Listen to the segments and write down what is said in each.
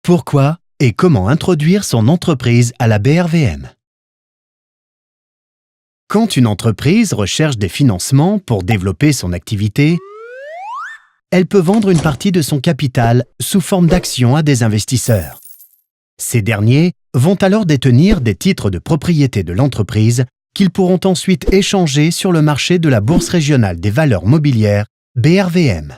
Pourquoi et comment introduire son entreprise à la BRVM? Quand une entreprise recherche des financements pour développer son activité, elle peut vendre une partie de son capital sous forme d'actions à des investisseurs. Ces derniers vont alors détenir des titres de propriété de l'entreprise qu'ils pourront ensuite échanger sur le marché de la Bourse régionale des valeurs mobilières, BRVM.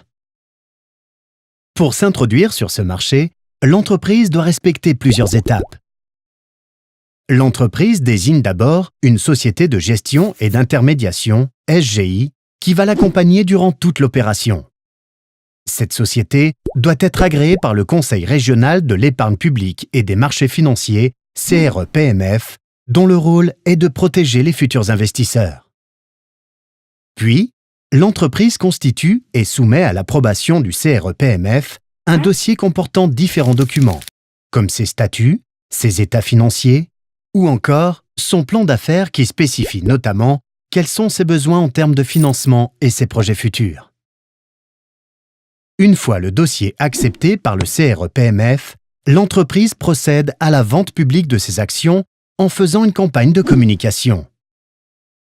Pour s'introduire sur ce marché, l'entreprise doit respecter plusieurs étapes. L'entreprise désigne d'abord une société de gestion et d'intermédiation, SGI, qui va l'accompagner durant toute l'opération. Cette société doit être agréée par le Conseil régional de l'épargne publique et des marchés financiers, CRE-PMF, dont le rôle est de protéger les futurs investisseurs. Puis, l'entreprise constitue et soumet à l'approbation du CRE-PMF un dossier comportant différents documents, comme ses statuts, ses états financiers, ou encore son plan d'affaires qui spécifie notamment quels sont ses besoins en termes de financement et ses projets futurs. Une fois le dossier accepté par le CRE-PMF, l'entreprise procède à la vente publique de ses actions en faisant une campagne de communication.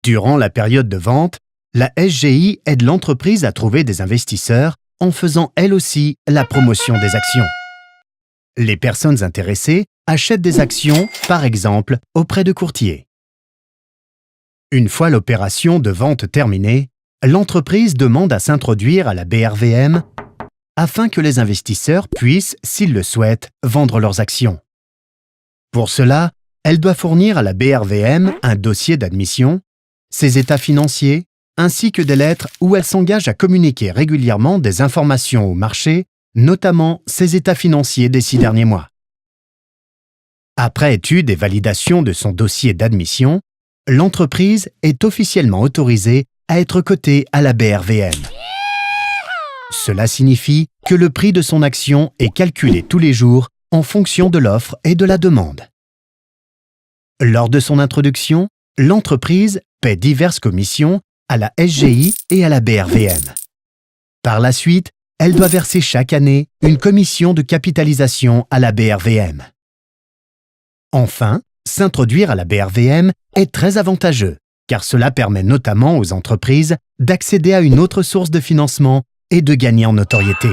Durant la période de vente, la SGI aide l'entreprise à trouver des investisseurs en faisant elle aussi la promotion des actions. Les personnes intéressées achètent des actions, par exemple, auprès de courtiers. Une fois l'opération de vente terminée, l'entreprise demande à s'introduire à la BRVM afin que les investisseurs puissent, s'ils le souhaitent, vendre leurs actions. Pour cela, elle doit fournir à la BRVM un dossier d'admission, ses états financiers, ainsi que des lettres où elle s'engage à communiquer régulièrement des informations au marché, notamment ses états financiers des 6 derniers mois. Après étude et validation de son dossier d'admission, l'entreprise est officiellement autorisée à être cotée à la BRVM. Cela signifie que le prix de son action est calculé tous les jours en fonction de l'offre et de la demande. Lors de son introduction, l'entreprise paie diverses commissions à la SGI et à la BRVM. Par la suite, elle doit verser chaque année une commission de capitalisation à la BRVM. Enfin, s'introduire à la BRVM est très avantageux, car cela permet notamment aux entreprises d'accéder à une autre source de financement et de gagner en notoriété.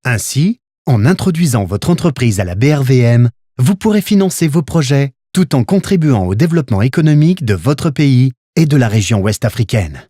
Ainsi, en introduisant votre entreprise à la BRVM, vous pourrez financer vos projets tout en contribuant au développement économique de votre pays et de la région ouest africaine.